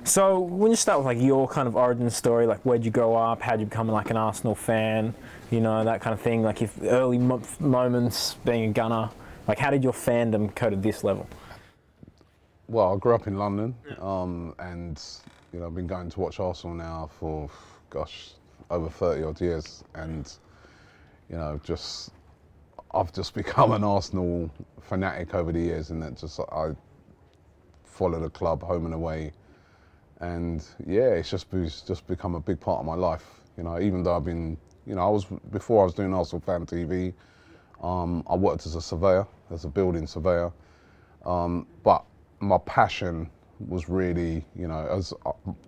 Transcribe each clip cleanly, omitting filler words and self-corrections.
So when you start with like your kind of origin story, like where'd you grow up, how'd you become like an Arsenal fan, you know, that kind of thing, like if early moments being a Gunner, like how did your fandom go to this level? Well, I grew up in London, and you know, I've been going to watch Arsenal now for, gosh, over 30 odd years, and you know, I've just become an Arsenal fanatic over the years, and that just I follow the club home and away, and yeah, it's just become a big part of my life. You know, even though I've been, you know, before I was doing Arsenal FanTV, I worked as a surveyor, as a building surveyor, but my passion was really, you know, as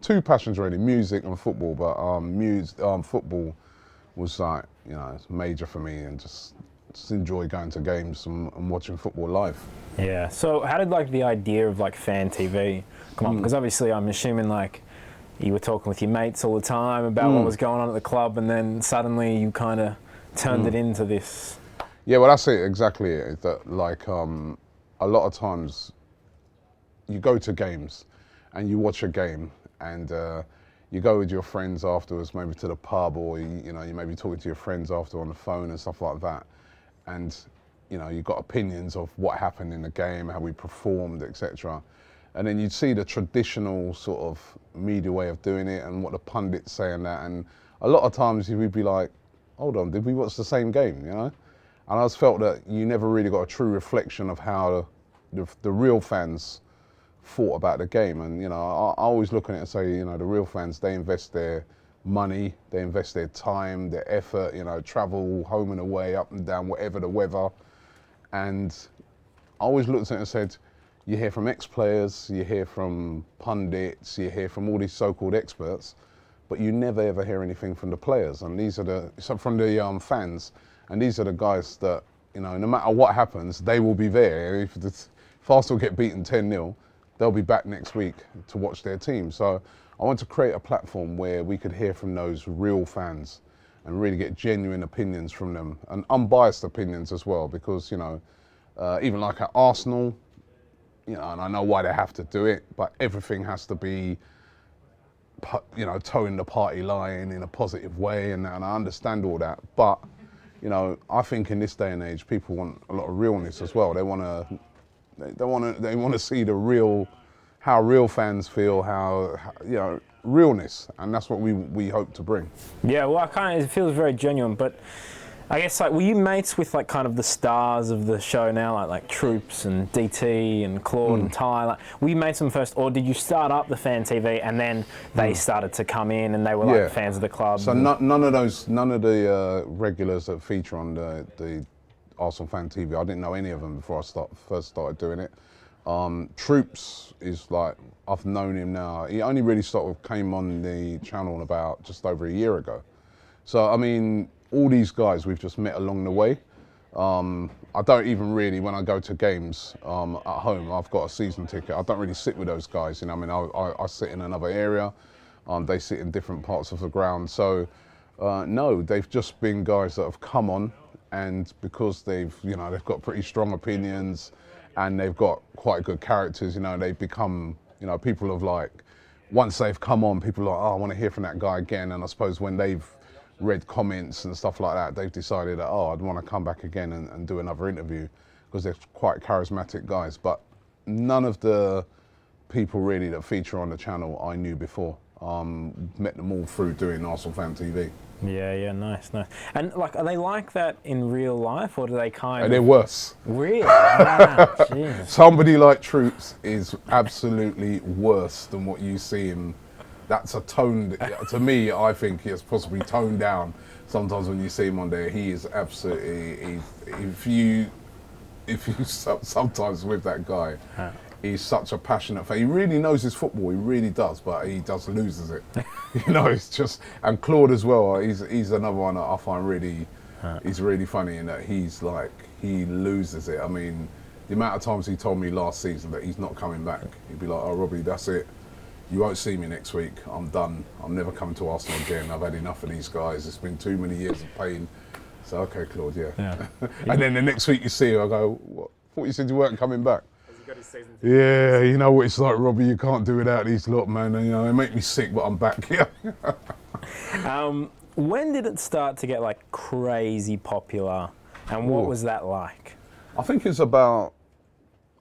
two passions really, music and football. But football was like, you know, it's major for me, and just enjoy going to games and watching football live. Yeah. So how did like the idea of like fan TV come on? Because obviously I'm assuming like you were talking with your mates all the time about what was going on at the club, and then suddenly you kind of turned it into this. Yeah, well, that's it, exactly it. That like a lot of times you go to games and you watch a game, and you go with your friends afterwards, maybe to the pub, or you know, you may be talking to your friends after on the phone and stuff like that, and you know, you've got opinions of what happened in the game, how we performed, etc. And then you'd see the traditional sort of media way of doing it and what the pundits say and that, and a lot of times you'd be like, hold on, did we watch the same game, you know? And I just felt that you never really got a true reflection of how the real fans thought about the game. And you know, I always look at it and say, you know, the real fans, they invest their money, they invest their time, their effort, you know, travel home and away, up and down, whatever the weather. And I always looked at it and said, you hear from ex-players, you hear from pundits, you hear from all these so-called experts, but you never ever hear anything from the players. And these are from the fans, and these are the guys that, you know, no matter what happens, they will be there. If Arsenal get beaten 10-0, they'll be back next week to watch their team. So I want to create a platform where we could hear from those real fans and really get genuine opinions from them, and unbiased opinions as well, because, you know, even like at Arsenal, you know, and I know why they have to do it, but everything has to be, you know, towing the party line in a positive way, and I understand all that. But, you know, I think in this day and age, people want a lot of realness as well. They want to see the real, how real fans feel, how you know, realness, and that's what we hope to bring. Yeah, well, it feels very genuine, but I guess like were you mates with like kind of the stars of the show now, like Troops and DT and Claude and Ty? Like, were you mates with them first, or did you start up the Fan TV and then they started to come in and they were like fans of the club? So none of the regulars that feature on the Arsenal Fan TV, I didn't know any of them before I first started doing it. Troops is like, I've known him now. He only really sort of came on the channel about just over a year ago. So, I mean, all these guys we've just met along the way. I don't even really, when I go to games at home, I've got a season ticket, I don't really sit with those guys, you know. I mean, I sit in another area, they sit in different parts of the ground. So, no, they've just been guys that have come on, and because they've got pretty strong opinions and they've got quite good characters, you know, they've become, you know, people of like, once they've come on, people are like, oh, I want to hear from that guy again. And I suppose when they've read comments and stuff like that, they've decided that, oh, I'd want to come back again and do another interview, because they're quite charismatic guys. But none of the people really that feature on the channel I knew before. Met them all through doing Arsenal FanTV. Yeah, nice. And like, are they like that in real life, or do they kind of? They're worse. Really? Wow, Jesus. Somebody like Troops is absolutely worse than what you see him. That's a toned, to me, I think he is possibly toned down. Sometimes when you see him on there, he is absolutely, if you sometimes with that guy, he's such a passionate fan. He really knows his football, he really does, but he just loses it. You know, it's just, and Claude as well, he's another one that I find really, he's really funny in that he's like, he loses it. I mean, the amount of times he told me last season that he's not coming back, he'd be like, oh, Robbie, that's it. You won't see me next week. I'm done. I'm never coming to Arsenal again. I've had enough of these guys. It's been too many years of pain. So, okay, Claude, yeah. And then the next week you see him, I go, what? I thought you said you weren't coming back. Has he got Yeah, you know what it's like, Robbie. You can't do without these lot, man. And, you know, they make me sick, but I'm back here. When did it start to get like crazy popular, and what was that like? I think it's about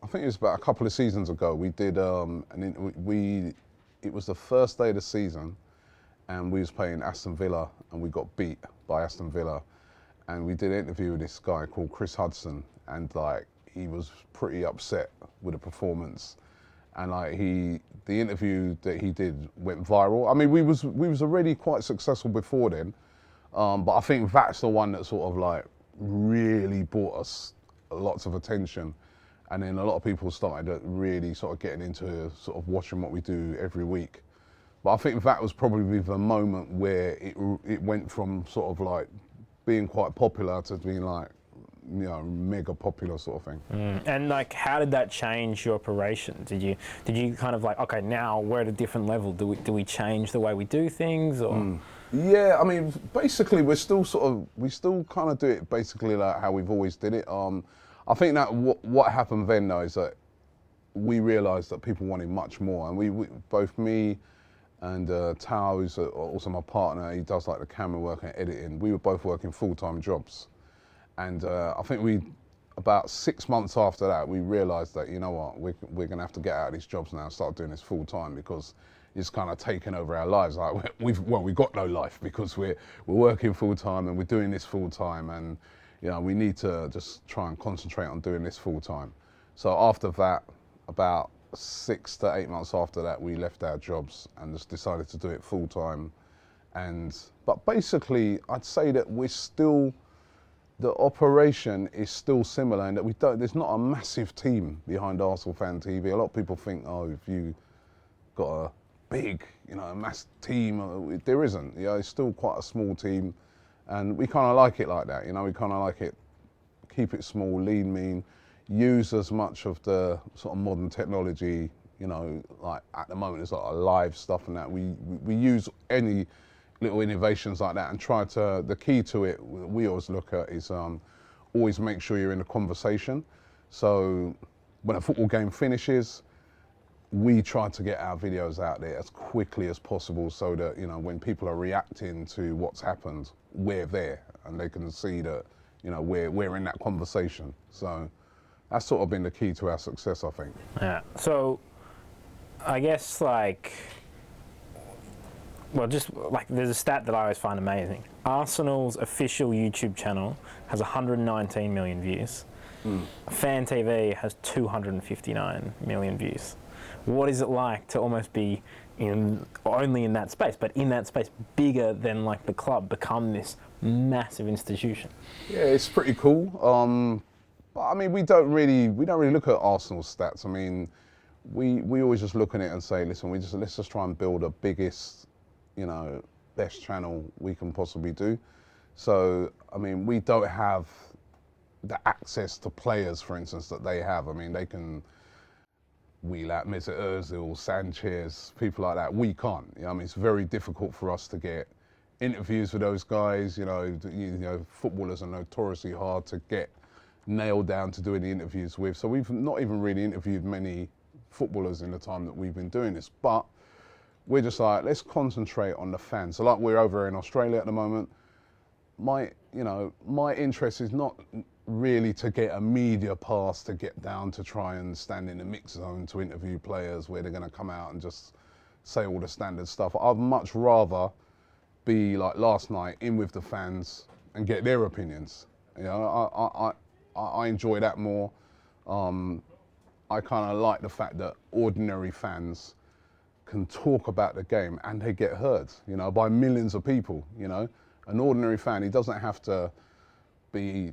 a couple of seasons ago. We did, it was the first day of the season, and we was playing Aston Villa, and we got beat by Aston Villa, and we did an interview with this guy called Chris Hudson, and like he was pretty upset with the performance, and like the interview that he did went viral. I mean, we was already quite successful before then, but I think that's the one that sort of like really brought us lots of attention, and then a lot of people started really sort of getting into sort of watching what we do every week. But I think that was probably the moment where it went from sort of like being quite popular to being like, you know, mega popular sort of thing. And like, how did that change your operation? Did you kind of like, okay, now we're at a different level. Do we change the way we do things, or? Yeah, I mean, basically we still kind of do it basically like how we've always did it. I think that what happened then though is that we realised that people wanted much more, and we both me and Tao, who's also my partner, he does like the camera work and editing. We were both working full-time jobs. And I think about 6 months after that, we realised that, you know what, we're going to have to get out of these jobs now and start doing this full time, because it's kind of taken over our lives. Like we've got no life because we're working full time and we're doing this full time, and you know we need to just try and concentrate on doing this full time. So after that, about 6 to 8 months after that, we left our jobs and just decided to do it full time. But basically, I'd say that the operation is still similar in that there's not a massive team behind Arsenal FanTV. A lot of people think, oh, if you got a big, you know, a mass team, there isn't. You know, it's still quite a small team, and we kind of like it like that. You know, we kind of like it, keep it small, lean, mean, use as much of the sort of modern technology. You know, like at the moment there's a lot of live stuff and that. We use any little innovations like that and try to, the key to it we always look at is always make sure you're in a conversation. So when a football game finishes, we try to get our videos out there as quickly as possible so that, you know, when people are reacting to what's happened, we're there and they can see that, you know, we're in that conversation. So that's sort of been the key to our success, I think. Yeah. So I guess like, well, just like there's a stat that I always find amazing. Arsenal's official YouTube channel has 119 million views. FanTV has 259 million views. What is it like to almost be only in that space, but in that space bigger than like the club, become this massive institution? Yeah, it's pretty cool. But I mean, we don't really look at Arsenal's stats. I mean, we always just look at it and say, listen, let's just try and build the biggest, you know, best channel we can possibly do. So, I mean, we don't have the access to players, for instance, that they have. I mean, they can wheel out Mesut Ozil, Sanchez, people like that. We can't. You know, I mean, it's very difficult for us to get interviews with those guys. You know, footballers are notoriously hard to get nailed down to doing the interviews with. So we've not even really interviewed many footballers in the time that we've been doing this. But we're just like, let's concentrate on the fans. So like we're over in Australia at the moment. My interest is not really to get a media pass to get down to try and stand in the mix zone to interview players where they're going to come out and just say all the standard stuff. I'd much rather be like last night, in with the fans and get their opinions. You know, I enjoy that more. I kind of like the fact that ordinary fans can talk about the game and they get heard, you know, by millions of people. You know, an ordinary fan, he doesn't have to be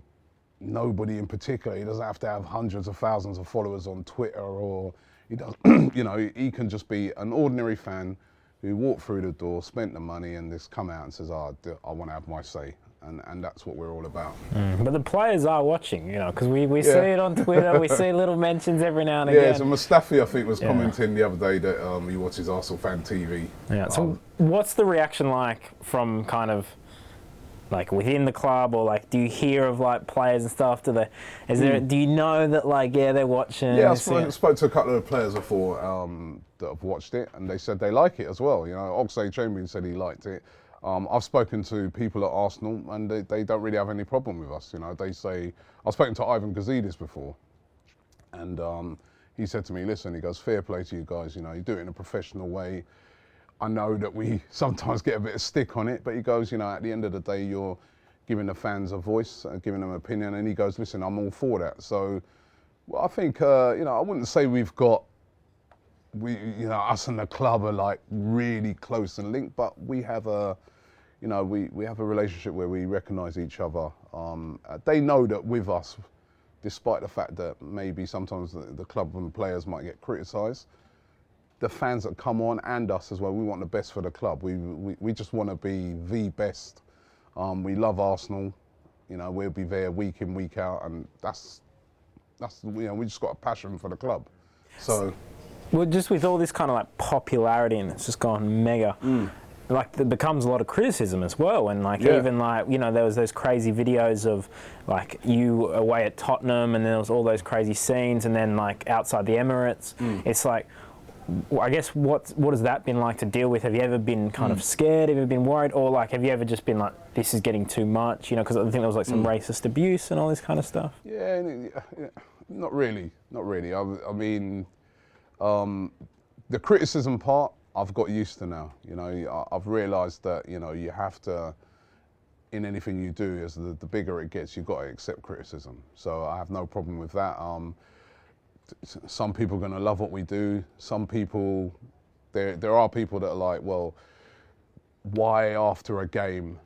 nobody in particular. He doesn't have to have hundreds of thousands of followers on Twitter, or he does, you know, he can just be an ordinary fan who walked through the door, spent the money, and just come out and says, oh, I want to have my say. And that's what we're all about. But the players are watching, you know, because we see it on Twitter, we see little mentions every now and again. Yeah, so Mustafi, I think, was commenting the other day that he watches Arsenal FanTV. Yeah, so what's the reaction like from kind of like within the club, or like do you hear of like players and stuff? Do you know that like they're watching? Yeah, I spoke to a couple of players before that have watched it, and they said they like it as well. You know, Oxlade-Chamberlain said he liked it. I've spoken to people at Arsenal, and they don't really have any problem with us. You know, they say I've spoken to Ivan Gazidis before, and he said to me, "Listen," he goes, "fair play to you guys. You know, you do it in a professional way. I know that we sometimes get a bit of stick on it, but he goes, you know, at the end of the day, you're giving the fans a voice, giving them an opinion." And he goes, "Listen, I'm all for that." So, well, I think, you know, I wouldn't say us and the club are like really close and linked, but we have we have a relationship where we recognise each other. They know that with us, despite the fact that maybe sometimes the club and players might get criticised, the fans that come on and us as well, we want the best for the club. We just want to be the best. We love Arsenal. You know, we'll be there week in, week out, and that's you know, we just got a passion for the club. So, well, just with all this kind of like popularity, and it's just gone mega. Like there becomes a lot of criticism as well, and like even like, you know, there was those crazy videos of like you away at Tottenham, and there was all those crazy scenes, and then like outside the Emirates. It's like, I guess what has that been like to deal with? Have you ever been kind of scared? Have you ever been worried, or like have you ever just been like, this is getting too much? You know, because I think there was like some racist abuse and all this kind of stuff. Yeah, not really. I mean, the criticism part, I've got used to now. You know, I've realised that, you know, you have to, in anything you do, as the bigger it gets, you've got to accept criticism. So I have no problem with that. Some people are going to love what we do. Some people, there are people that are like, well, why after a game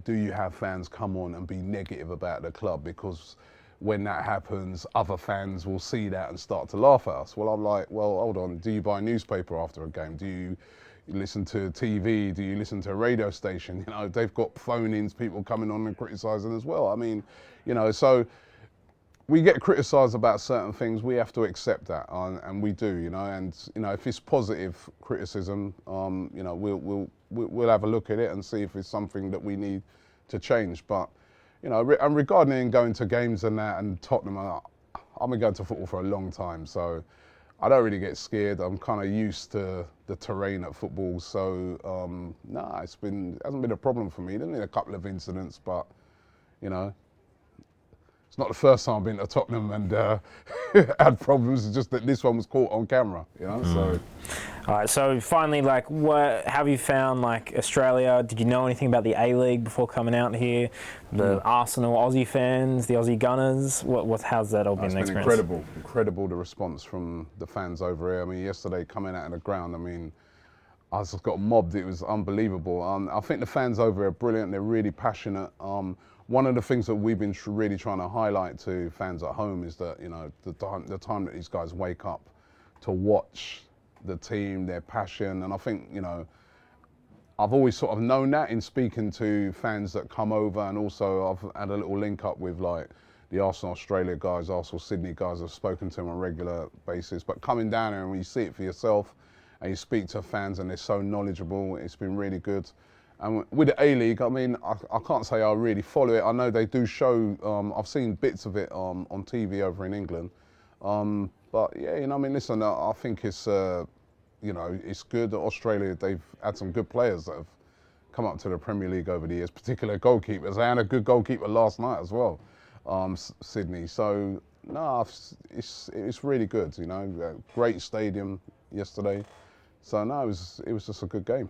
do you have fans come on and be negative about the club? Because when that happens, other fans will see that and start to laugh at us. Well, I'm like, well, hold on. Do you buy a newspaper after a game? Do you listen to TV? Do you listen to a radio station? You know, they've got phone-ins, people coming on and criticising as well. I mean, you know, so we get criticised about certain things. We have to accept that, and we do, you know. And you know, if it's positive criticism, you know, we'll have a look at it and see if it's something that we need to change. But you know, and regarding going to games and that, and Tottenham, I've been going to football for a long time, so I don't really get scared. I'm kind of used to the terrain at football, so no, it hasn't been a problem for me. There's been a couple of incidents, but you know, it's not the first time I've been to Tottenham and had problems. It's just that this one was caught on camera, you know. So, all right. So finally, like, what have you found? Like Australia, did you know anything about the A-League before coming out here? The Arsenal Aussie fans, the Aussie Gunners. How's that all been? It's been incredible the response from the fans over here. I mean, yesterday coming out of the ground, I mean, I just got mobbed. It was unbelievable. I think the fans over here are brilliant. They're really passionate. One of the things that we've been really trying to highlight to fans at home is that, you know, the time that these guys wake up to watch the team, their passion. And I think, you know, I've always sort of known that in speaking to fans that come over, and also I've had a little link up with like the Arsenal Australia guys, Arsenal Sydney guys. I've spoken to them on a regular basis. But coming down here and when you see it for yourself and you speak to fans and they're so knowledgeable, it's been really good. And with the A-League, I mean, I can't say I really follow it. I know they do show, I've seen bits of it on TV over in England. But yeah, you know, I mean, listen, I think it's, you know, it's good that Australia, they've had some good players that have come up to the Premier League over the years, particularly goalkeepers. They had a good goalkeeper last night as well, Sydney. So, no, it's really good, you know. Great stadium yesterday. So, no, it was just a good game.